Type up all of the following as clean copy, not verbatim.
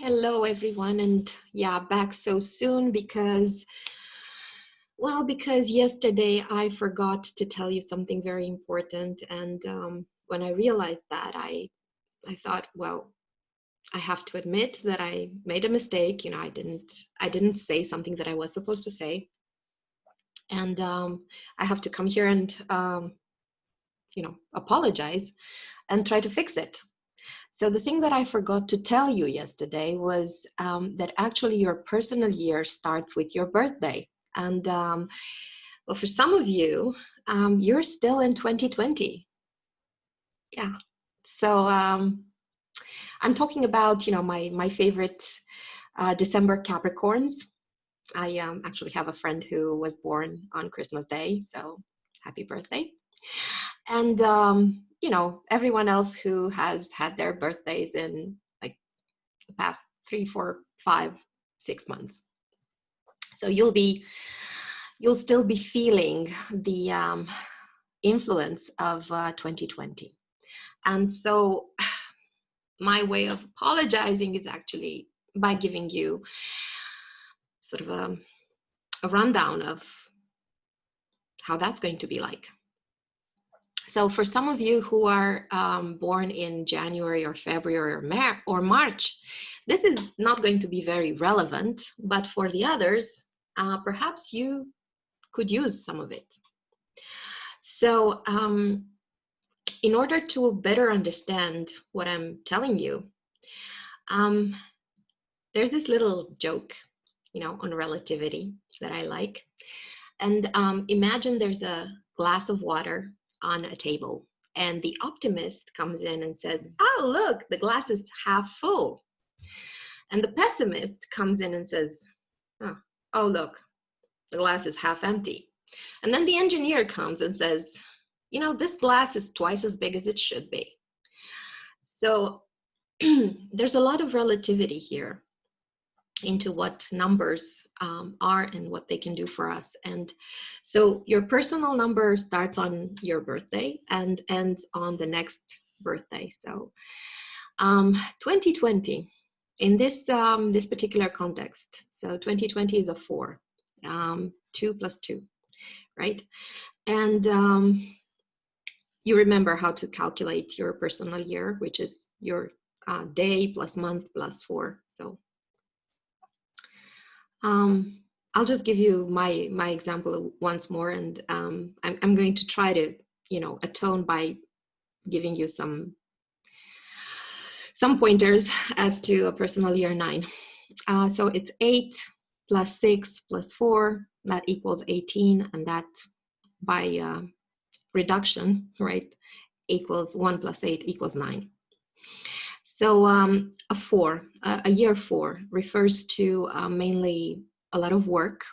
Hello, everyone, and yeah, back so soon because yesterday I forgot to tell you something very important, and when I realized that, I thought, well, I have to admit that I made a mistake. I didn't say something that I was supposed to say, and I have to come here and apologize and try to fix it. So the thing that I forgot to tell you yesterday was that actually your personal year starts with your birthday. And well, for some of you, you're still in 2020. Yeah. So I'm talking about, my favorite December Capricorns. I actually have a friend who was born on Christmas Day, so happy birthday. And everyone else who has had their birthdays in like the past 3, 4, 5, 6 months. So you'll still be feeling the influence of 2020. And so my way of apologizing is actually by giving you sort of a rundown of how that's going to be like. So for some of you who are born in January or February or March, this is not going to be very relevant, but for the others, perhaps you could use some of it. So in order to better understand what I'm telling you, there's this little joke, on relativity that I like. And imagine there's a glass of water on a table, and the optimist comes in and says, "Oh, look, the glass is half full." And the pessimist comes in and says, "Oh, look, the glass is half empty." And then the engineer comes and says, "This glass is twice as big as it should be." So there's a lot of relativity here into what numbers are and what they can do for us. And so your personal number starts on your birthday and ends on the next birthday. So 2020 in this particular context. So 2020 is a 4, 2 plus 2, right? And you remember how to calculate your personal year, which is your day plus month plus 4. So I'll just give you my example once more, and I'm going to try to atone by giving you some pointers as to a personal year 9. So it's 8 plus 6 plus 4, that equals 18, and that by reduction, right, equals 1 plus 8 equals 9. So a 4, a year 4 refers to mainly a lot of work,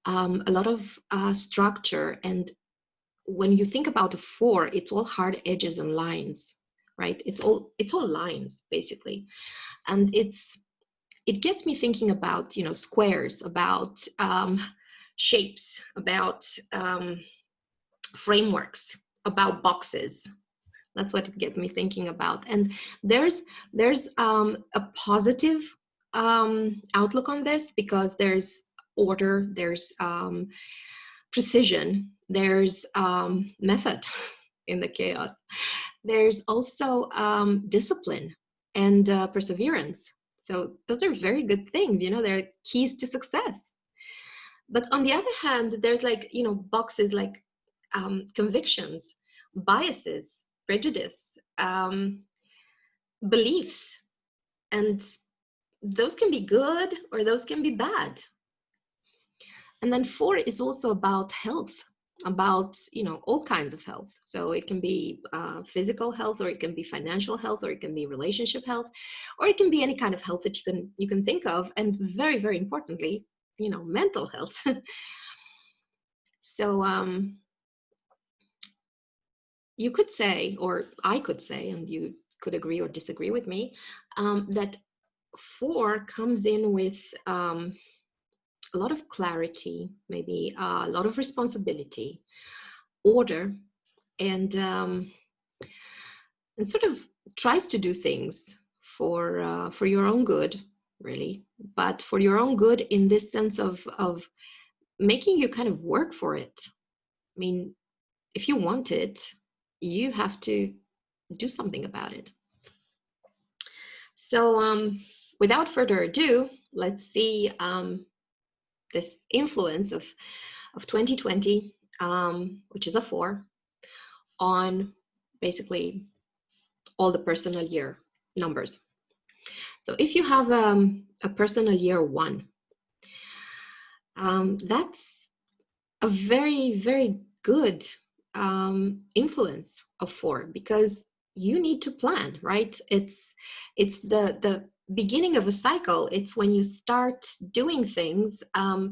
a lot of structure. And when you think about a 4, it's all hard edges and lines, right? It's all lines basically. And it gets me thinking about, squares, about shapes, about frameworks, about boxes. That's what it gets me thinking about. And there's a positive outlook on this, because there's order, there's precision, there's method in the chaos. There's also discipline and perseverance. So those are very good things, they're keys to success. But on the other hand, there's boxes like convictions, biases, prejudice, beliefs, and those can be good or those can be bad. And then 4 is also about health, about all kinds of health. So it can be physical health, or it can be financial health, or it can be relationship health, or it can be any kind of health that you can think of, and very, very importantly, mental health. So you could say, or I could say, and you could agree or disagree with me, that 4 comes in with a lot of clarity, maybe a lot of responsibility, order, and sort of tries to do things for your own good, really, but for your own good in this sense of making you kind of work for it. I mean, if you want it, you have to do something about it. So without further ado, let's see this influence of 2020, which is a 4, on basically all the personal year numbers. So if you have a personal year 1, that's a very, very good influence of 4, because you need to plan, right? It's the beginning of a cycle. It's when you start doing things,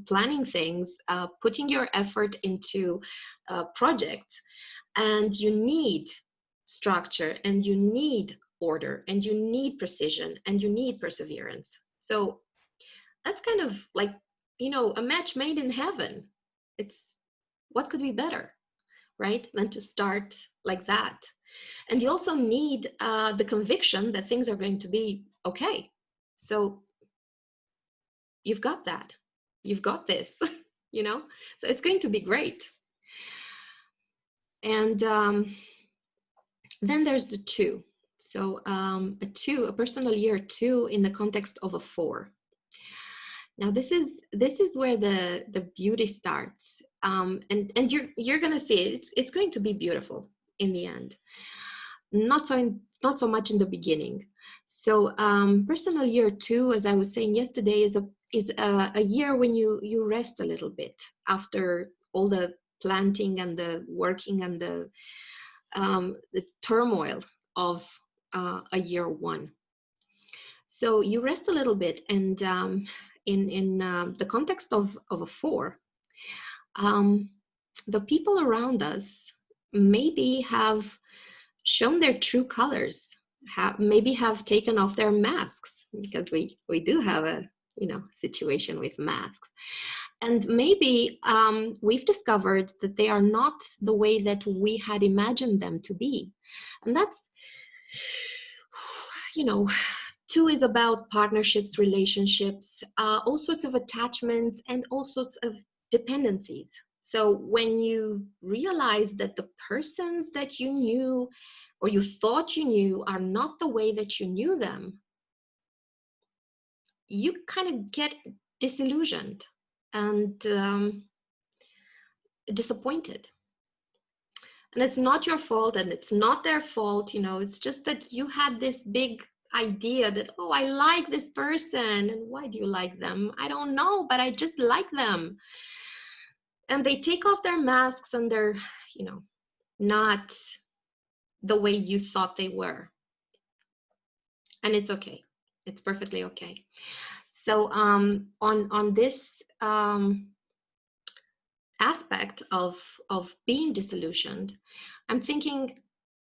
planning things, putting your effort into projects, and you need structure, and you need order, and you need precision, and you need perseverance. So that's kind of like, you know, a match made in heaven. It's, what could be better, right, than to start like that? And you also need the conviction that things are going to be okay. So you've got that. You've got this, you know? So it's going to be great. And then there's the 2. So a personal year 2 in the context of a 4. Now this is where the beauty starts, and you're gonna see it's going to be beautiful in the end. Not so much in the beginning. So personal year 2, as I was saying yesterday, is a year when you rest a little bit after all the planting and the working and the turmoil of a year 1. So you rest a little bit, and in the context of a 4, the people around us maybe have shown their true colors, maybe have taken off their masks, because we do have a, you know, situation with masks. And maybe we've discovered that they are not the way that we had imagined them to be. And that's, you know, 2 is about partnerships, relationships, all sorts of attachments, and all sorts of dependencies. So when you realize that the persons that you knew or you thought you knew are not the way that you knew them, you kind of get disillusioned and disappointed. And it's not your fault, and it's not their fault, you know, it's just that you had this big idea that, oh, I like this person. And why do you like them? I don't know, but I just like them. And they take off their masks, and they're, you know, not the way you thought they were. And it's okay. It's perfectly okay. So on this aspect of being disillusioned, I'm thinking,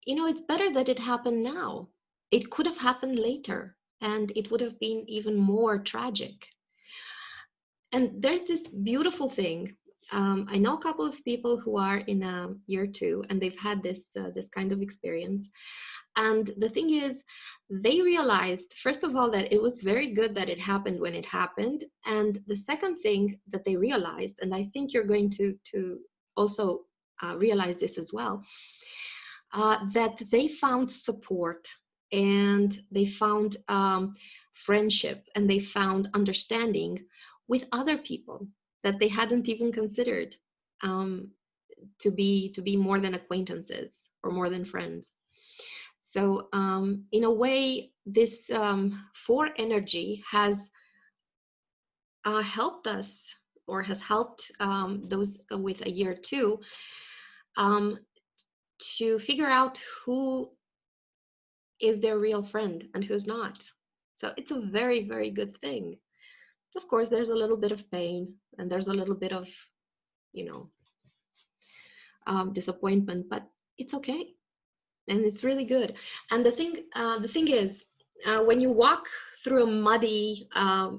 you know, it's better that it happened now. It could have happened later, and it would have been even more tragic. And there's this beautiful thing. I know a couple of people who are in year 2, and they've had this kind of experience. And the thing is, they realized, first of all, that it was very good that it happened when it happened. And the second thing that they realized, and I think you're going to also realize this as well, that they found support, and they found friendship, and they found understanding with other people that they hadn't even considered to be more than acquaintances or more than friends. So in a way, this 4 energy has helped us, or has helped those with a year 2 to figure out who is their real friend and who's not. So it's a very, very good thing. Of course, there's a little bit of pain, and there's a little bit of, you know, disappointment, but it's okay. And it's really good. And the thing is, when you walk through a muddy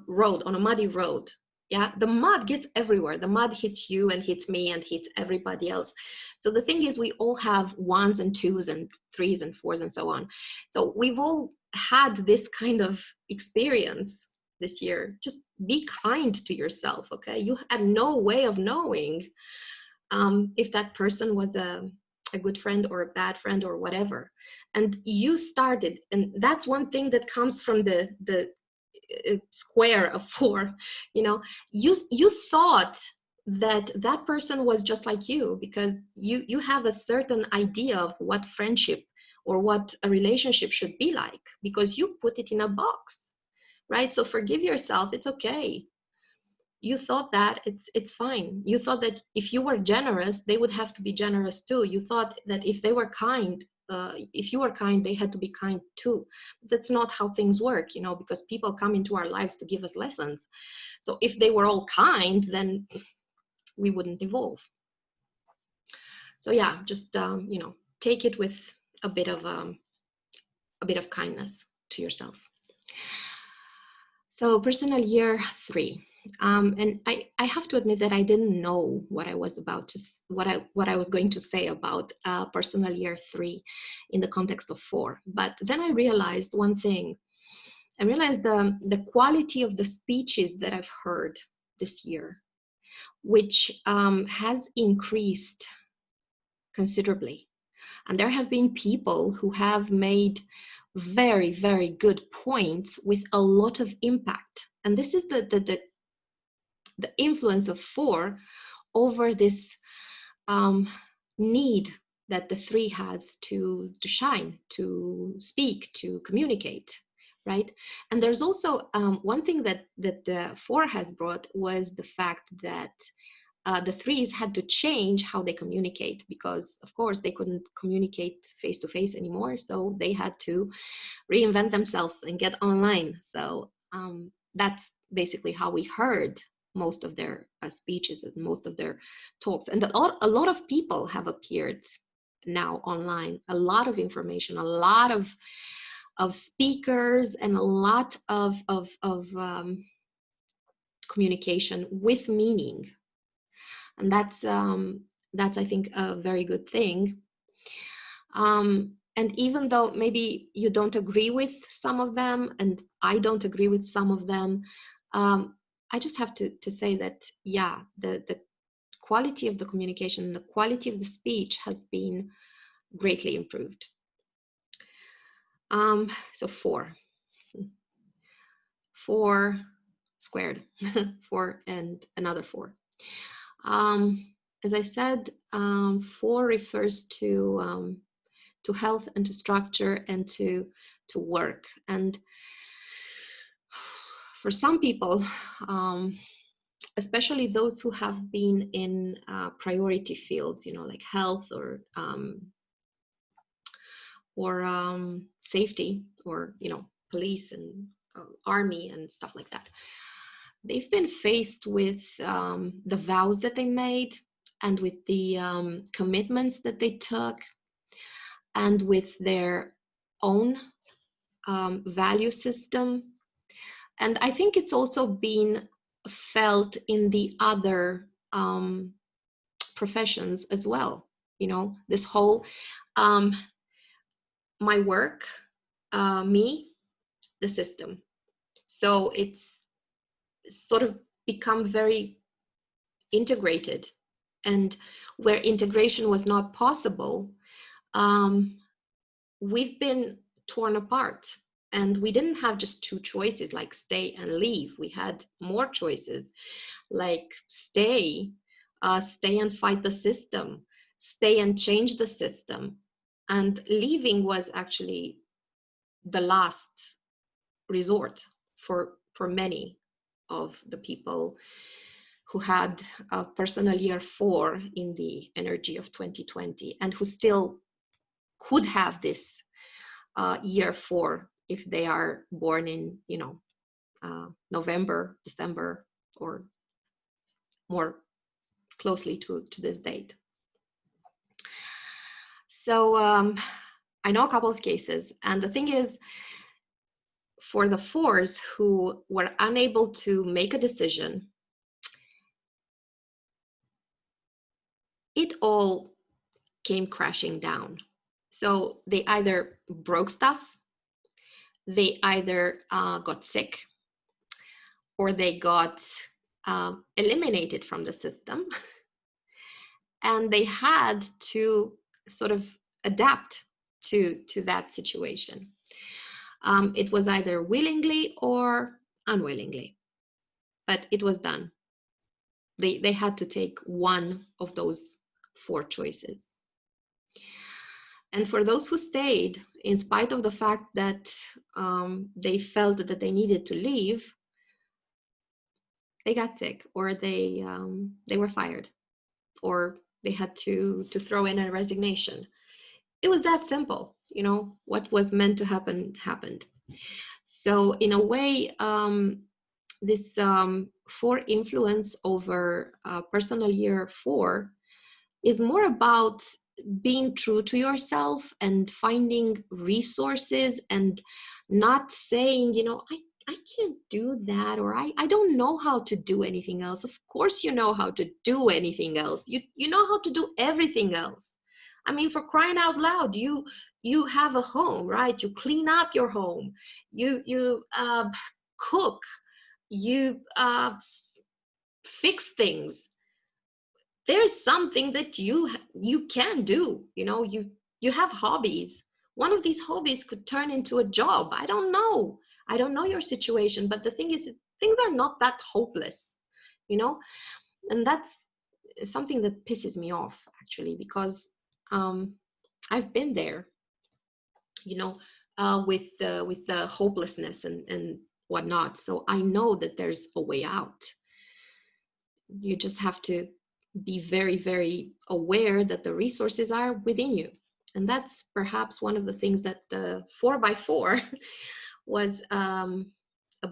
road, on a muddy road, yeah, the mud gets everywhere. The mud hits you and hits me and hits everybody else. So the thing is, we all have 1s and 2s and 3s and 4s and so on. So we've all had this kind of experience this year, just be kind to yourself, okay? You had no way of knowing if that person was a good friend or a bad friend or whatever. And you started, and that's one thing that comes from the square of 4. You know, you thought that that person was just like you because you have a certain idea of what friendship or what a relationship should be like because you put it in a box, right? So forgive yourself. It's okay. You thought that it's fine. You thought that if you were generous, they would have to be generous too. You thought that if they were kind, if you were kind, they had to be kind too. That's not how things work, you know, because people come into our lives to give us lessons. So if they were all kind, then we wouldn't evolve. So yeah, just you know, take it with a bit of kindness to yourself. So personal year 3. And I have to admit that I didn't know what I was about to what I was going to say about personal year 3 in the context of 4. But then I realized one thing. I realized the quality of the speeches that I've heard this year, which has increased considerably. And there have been people who have made very, very good points with a lot of impact. And this is the influence of 4 over this need that the 3 has to shine, to speak, to communicate, right? And there's also one thing that the 4 has brought was the fact that the 3s had to change how they communicate because, of course, they couldn't communicate face to face anymore. So they had to reinvent themselves and get online. So that's basically how we heard most of their speeches and most of their talks. And a lot of people have appeared now online, a lot of information, a lot of speakers, and a lot of communication with meaning. And that's I think a very good thing. And even though maybe you don't agree with some of them, and I don't agree with some of them, I just have to say that, yeah, the quality of the communication, the quality of the speech has been greatly improved. So 4 squared, 4 and another 4. As I said, 4 refers to health and to structure and to work. And for some people, especially those who have been in priority fields, you know, like health or safety, or, you know, police and army and stuff like that, they've been faced with the vows that they made and with the commitments that they took and with their own value system. And I think it's also been felt in the other professions as well. You know, this whole my work, me, the system. So it's sort of become very integrated. And where integration was not possible, we've been torn apart. And we didn't have just 2 choices like stay and leave. We had more choices like stay and fight the system, stay and change the system. And leaving was actually the last resort for many of the people who had a personal year 4 in the energy of 2020 and who still could have this year 4 if they are born in, you know, November, December, or more closely to this date. So I know a couple of cases, and the thing is, for the 4s who were unable to make a decision, it all came crashing down. So they either broke stuff, they either got sick or they got eliminated from the system, and they had to sort of adapt to that situation. It was either willingly or unwillingly, but it was done. They had to take one of those four choices. And for those who stayed, in spite of the fact that they felt that they needed to leave, they got sick, or they were fired, or they had to throw in a resignation. It was that simple. You know, what was meant to happen happened. So in a way, this four influence over personal year 4 is more about being true to yourself and finding resources, and not saying, you know, I can't do that, or I don't know how to do anything else. Of course you know how to do anything else. You know how to do everything else. I mean, for crying out loud, you have a home, right? You clean up your home, you cook, you fix things. There's something that you can do. You know, you have hobbies. One of these hobbies could turn into a job. I don't know your situation, but the thing is, things are not that hopeless, you know. And that's something that pisses me off, actually, because I've been there, you know, with the hopelessness and whatnot. So I know that there's a way out. You just have to be very, very aware that the resources are within you. And that's perhaps one of the things that the 4x4 was a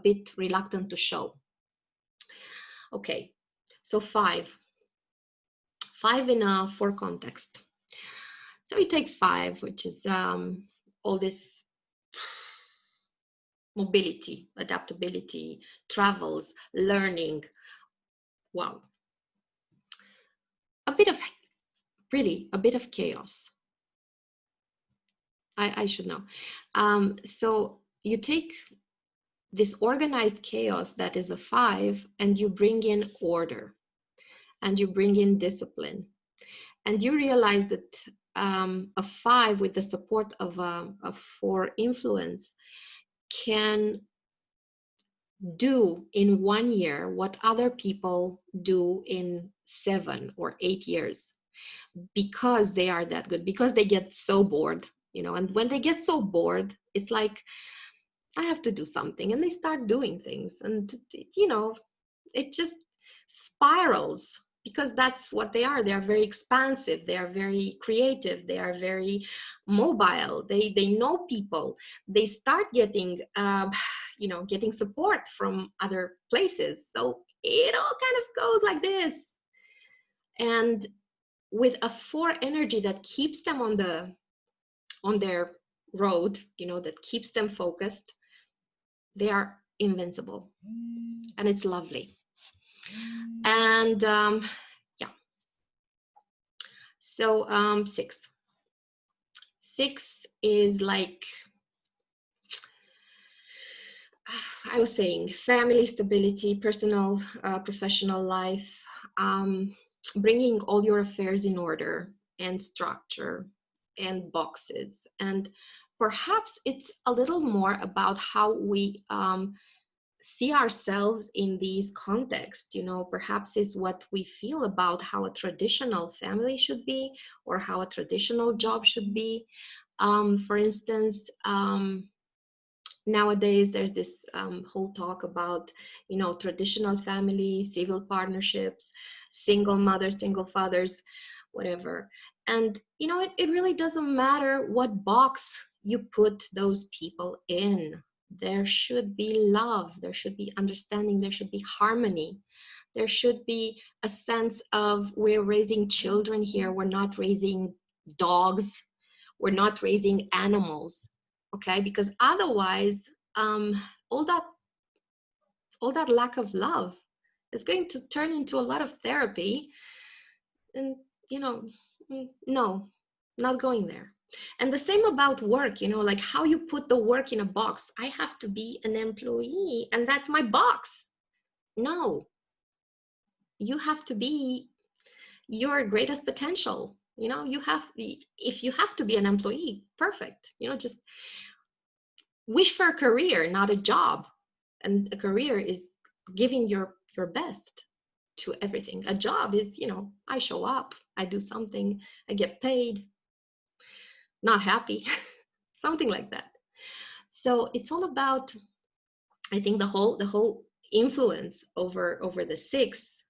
bit reluctant to show. Okay, so five in a 4 context. So we take 5, which is all this mobility, adaptability, travels, learning. Wow. A bit of chaos. I should know. So you take this organized chaos that is a 5, and you bring in order, and you bring in discipline, and you realize that a 5 with the support of a 4 influence can do in 1 year what other people do in 7 or 8 years, because they are that good, because they get so bored, you know. And when they get so bored, it's like, I have to do something, and they start doing things, and you know, it just spirals, because that's what they are. They are very expansive, they are very creative, they are very mobile, they know people, they start getting you know, getting support from other places. So it all kind of goes like this. And with a 4 energy that keeps them on their road, you know, that keeps them focused, they are invincible, and it's lovely. And yeah, so 6 is like, I was saying, family stability, personal, professional life, bringing all your affairs in order and structure and boxes. And perhaps it's a little more about how we see ourselves in these contexts. You know, perhaps is what we feel about how a traditional family should be, or how a traditional job should be. For instance, nowadays there's this whole talk about, you know, traditional family, civil partnerships, single mothers, single fathers, whatever. And you know, it really doesn't matter what box you put those people in. There should be love, there should be understanding, there should be harmony, there should be a sense of, we're raising children here, we're not raising dogs, we're not raising animals. Okay, because otherwise all that lack of love is going to turn into a lot of therapy, and you know, no, not going there. And the same about work, you know, like how you put the work in a box. I have to be an employee and that's my box. No, you have to be your greatest potential. You know, you have, if you have to be an employee, perfect. You know, just wish for a career, not a job. And a career is giving your best to everything. A job is, you know, I show up, I do something, I get paid, not happy, something like that. So it's all about, I think the whole influence over the sixth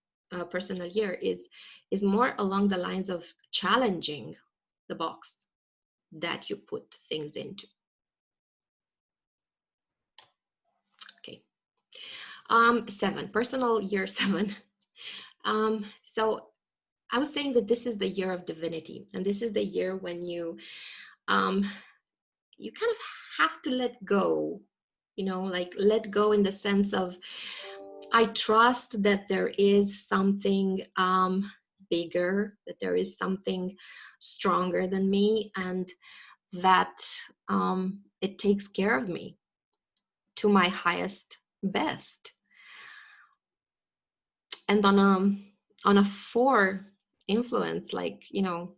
personal year is more along the lines of challenging the box that you put things into. Okay. Seven, personal year seven. So I was saying that this is the year of divinity, and this is the year when you you kind of have to let go, you know, like let go in the sense of, I trust that there is something bigger, that there is something stronger than me, and that it takes care of me to my highest best. And on a four influence, like, you know,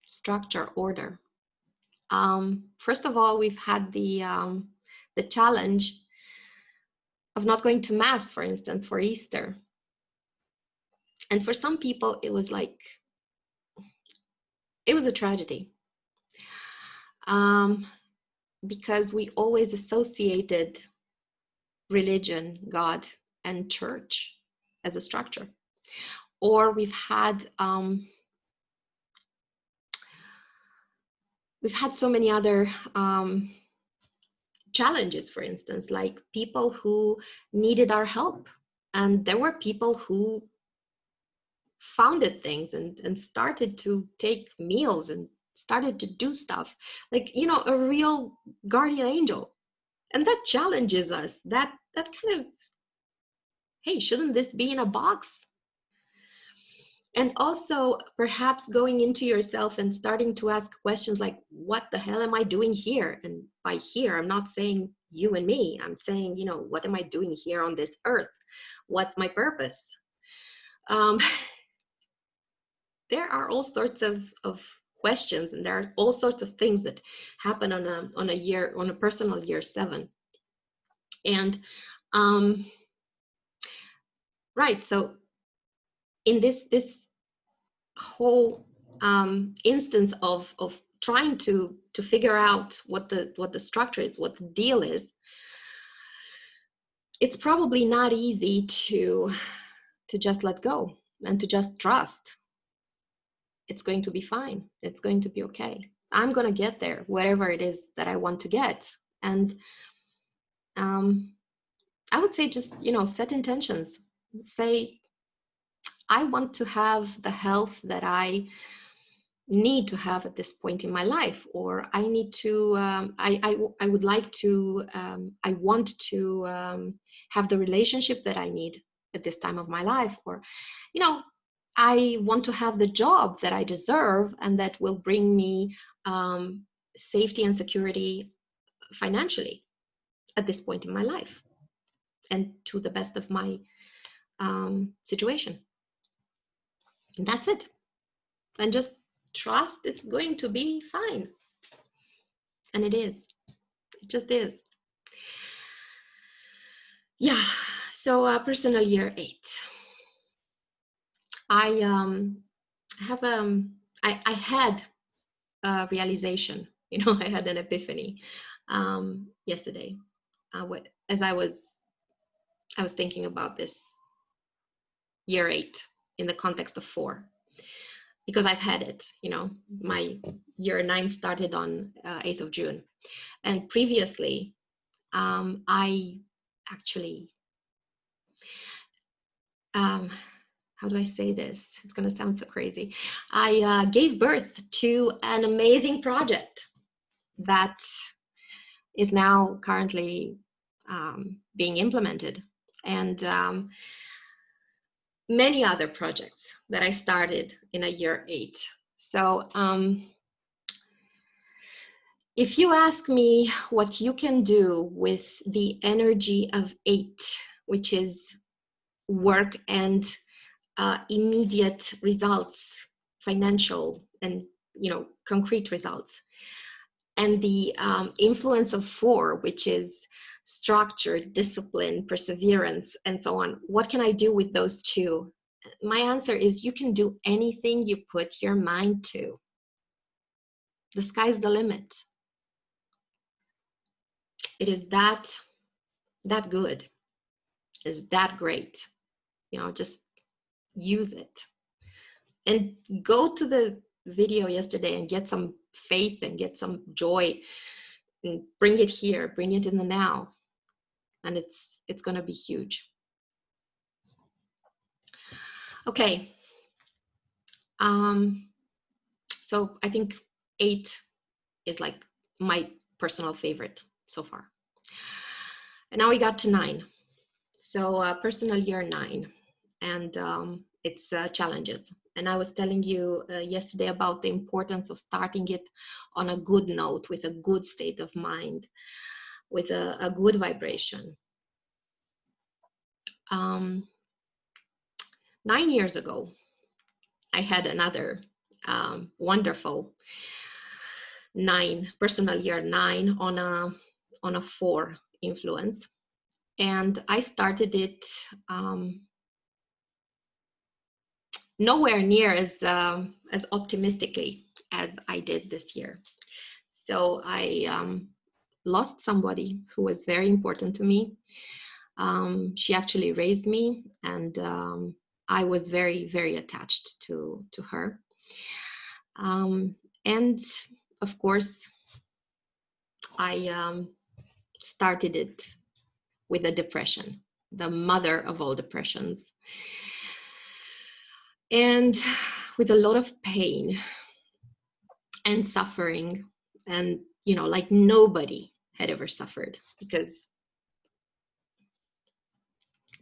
structure, order. First of all, we've had the challenge of not going to mass, for instance, for Easter. And for some people, it was like, it was a tragedy. Because we always associated religion, God, and church as a structure. Or we've had so many other challenges, for instance, like people who needed our help. And there were people who founded things and started to take meals and started to do stuff, like, you know, a real guardian angel. And that challenges us, that kind of, hey, shouldn't this be in a box? And also perhaps going into yourself and starting to ask questions like, what the hell am I doing here? And by here, I'm not saying you and me, I'm saying, you know, what am I doing here on this earth? What's my purpose? There are all sorts of questions, and there are all sorts of things that happen on a personal year seven. And right, so in this whole instance of trying to figure out what the structure is, what the deal is, it's probably not easy to just let go and to just trust. It's going to be fine. It's going to be okay. I'm going to get there, whatever it is that I want to get. And I would say just, you know, set intentions. Say, I want to have the health that I need to have at this point in my life, or I need to, I would like to, I want to have the relationship that I need at this time of my life, or, you know, I want to have the job that I deserve and that will bring me safety and security financially at this point in my life and to the best of my situation. And that's it. And just trust it's going to be fine. And it is. It just is. Yeah. So personal year 8. I had a realization, you know, I had an epiphany yesterday as I was thinking about this year 8 in the context of 4, because I've had it, you know, my year 9 started on 8th of June. And previously, I actually, how do I say this? It's going to sound so crazy. I gave birth to an amazing project that is now currently being implemented. And many other projects that I started in a year 8. So If you ask me what you can do with the energy of 8, which is work and immediate results, financial and concrete results, and the influence of 4, which is structure, discipline, perseverance, and so on, what can I do with those 2? My answer is you can do anything you put your mind to. The sky's the limit. It is that good. Is that great. Just use it. And go to the video yesterday and get some faith and get some joy and bring it here, bring it in the now. And it's going to be huge. Okay. So I think 8 is like my personal favorite so far. And now we got to 9. So personal year 9, and it's challenges. And I was telling you yesterday about the importance of starting it on a good note, with a good state of mind, with a good vibration. 9 years ago, I had another wonderful 9, personal year 9 on a 4 influence. And I started it nowhere near as optimistically as I did this year. So I lost somebody who was very important to me. She actually raised me, and I was very, very attached to her. And of course, I started it with a depression, the mother of all depressions, and with a lot of pain and suffering, and like nobody had ever suffered, because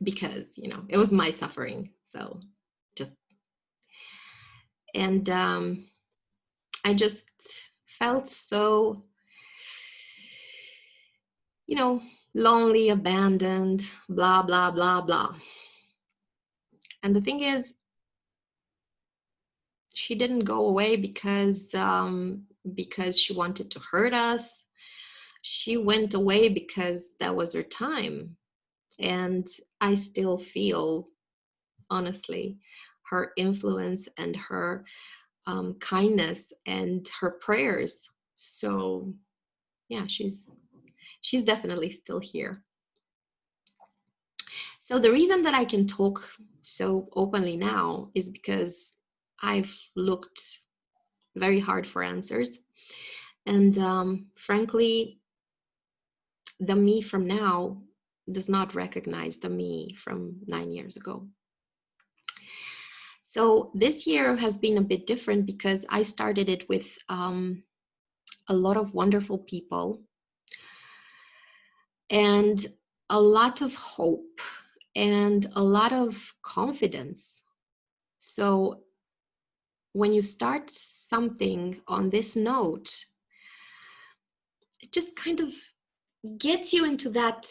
it was my suffering. So I just felt so lonely, abandoned, blah blah blah blah. And the thing is, she didn't go away because she wanted to hurt us. She went away because that was her time. And I still feel, honestly, her influence and her kindness and her prayers. So yeah, she's definitely still here. So the reason that I can talk so openly now is because I've looked very hard for answers. And frankly, the me from now does not recognize the me from 9 years ago. So this year has been a bit different because I started it with a lot of wonderful people and a lot of hope and a lot of confidence. So when you start something on this note, it just kind of gets you into that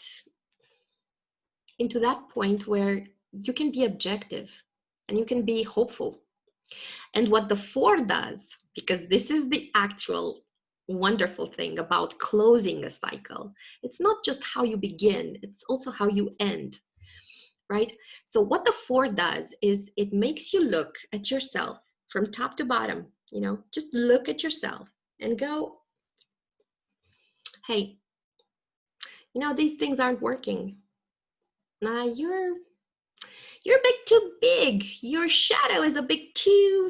point where you can be objective and you can be hopeful. And what the 4 does, because this is the actual wonderful thing about closing a cycle, it's not just how you begin, it's also how you end, right? So what the 4 does is it makes you look at yourself from top to bottom, just look at yourself and go, hey, these things aren't working. You're a bit too big. Your shadow is a bit too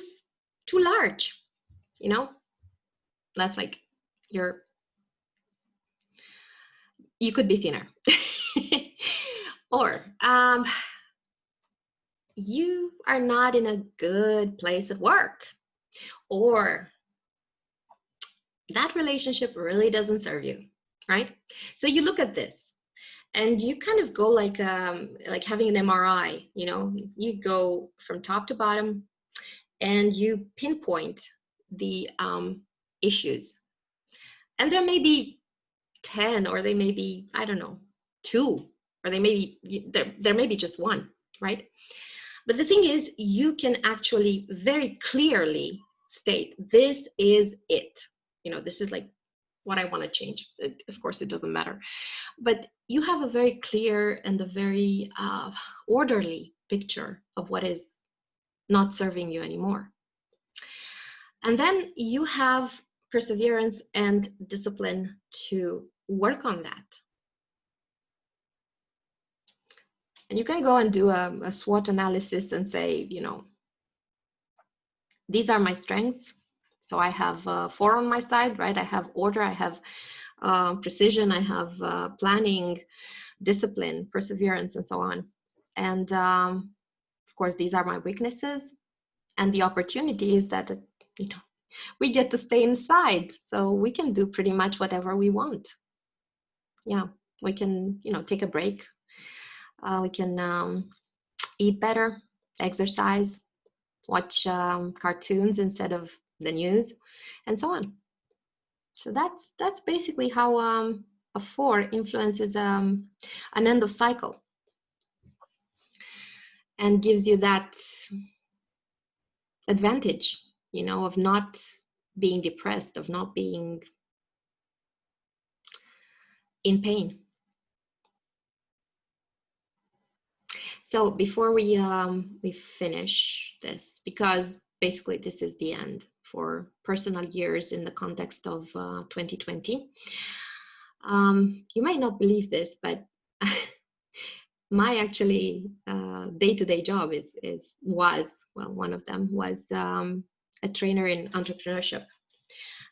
large. That's like you could be thinner. Or you are not in a good place at work. Or that relationship really doesn't serve you, right? So you look at this and you kind of go like having an MRI, you go from top to bottom and you pinpoint the issues. And there may be 10, or they may be, I don't know, 2, or they may be, there may be just 1, right? But the thing is, you can actually very clearly state, this is it. You know, this is like what I want to change. Of course, it doesn't matter. But you have a very clear and a very orderly picture of what is not serving you anymore. And then you have perseverance and discipline to work on that. And you can go and do a SWOT analysis and say, you know, these are my strengths. So I have 4 on my side, right? I have order, I have precision, I have planning, discipline, perseverance, and so on. And of course, these are my weaknesses. And the opportunity is that, you know, we get to stay inside, so we can do pretty much whatever we want. Yeah, we can, you know, take a break. We can eat better, exercise, watch cartoons instead of the news, and so on. So that's basically how a 4 influences an end of cycle and gives you that advantage, you know, of not being depressed, of not being in pain. So before we finish this, because basically this is the end for personal years in the context of 2020. You might not believe this, but my actually day-to-day job was one of them was a trainer in entrepreneurship.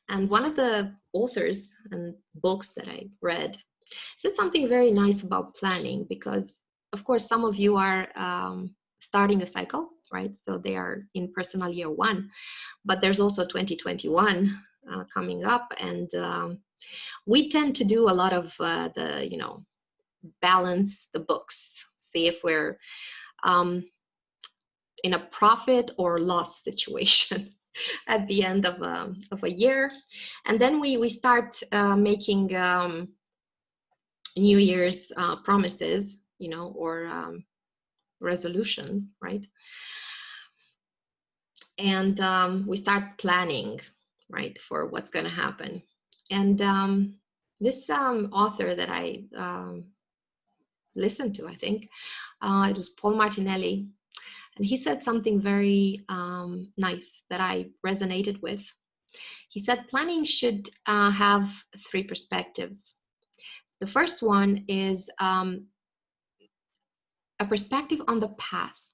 And one of the authors and books that I read said something very nice about planning, because of course some of you are starting a cycle, right? So they are in personal year 1, but there's also 2021 coming up, and we tend to do a lot of the, you know, balance the books, see if we're in a profit or loss situation at the end of a year. And then we start making New Year's promises, you know, or resolutions, right? And we start planning, right, for what's going to happen. And this author that I listened to, I think it was Paul Martinelli, and he said something very nice that I resonated with. He said planning should have 3 perspectives. The first one is a perspective on the past,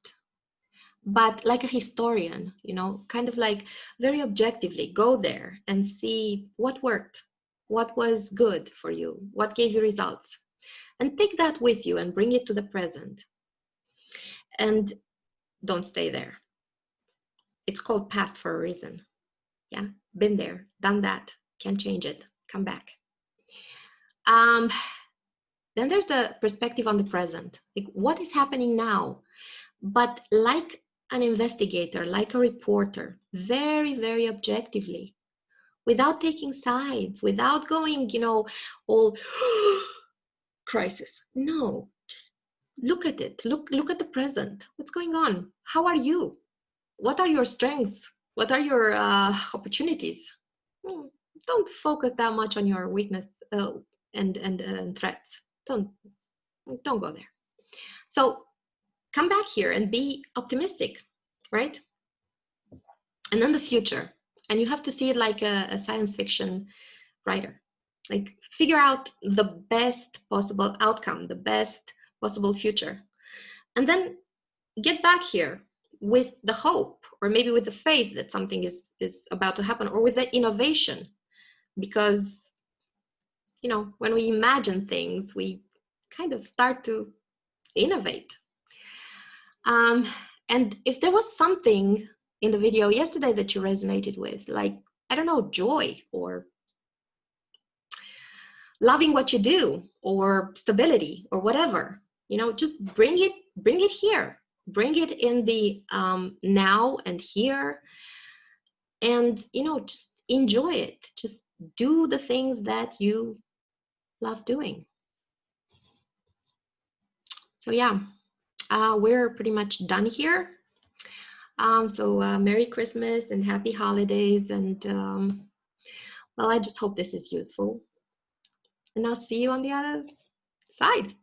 but like a historian, you know, kind of like very objectively go there and see what worked, what was good for you, what gave you results, and take that with you and bring it to the present. And don't stay there. It's called past for a reason. Yeah, been there, done that, can't change it, come back. Then there's the perspective on the present, like what is happening now, but like an investigator, like a reporter, very, very objectively, without taking sides, without going, you know, all crisis. No, just look at it. Look at the present. What's going on? How are you? What are your strengths? What are your opportunities? Don't focus that much on your weakness and threats. Don't go there. So come back here and be optimistic, right? And then the future. And you have to see it like a science fiction writer. Like figure out the best possible outcome, the best possible future. And then get back here with the hope, or maybe with the faith that something is about to happen, or with the innovation. Because, you know, when we imagine things, we kind of start to innovate. And if there was something in the video yesterday that you resonated with, like, I don't know, joy, or loving what you do, or stability, or whatever, you know, just bring it here. Bring it in the now and here, and, you know, just enjoy it. Just do the things that you love doing. So yeah, we're pretty much done here. So Merry Christmas and Happy Holidays. And well, I just hope this is useful. And I'll see you on the other side.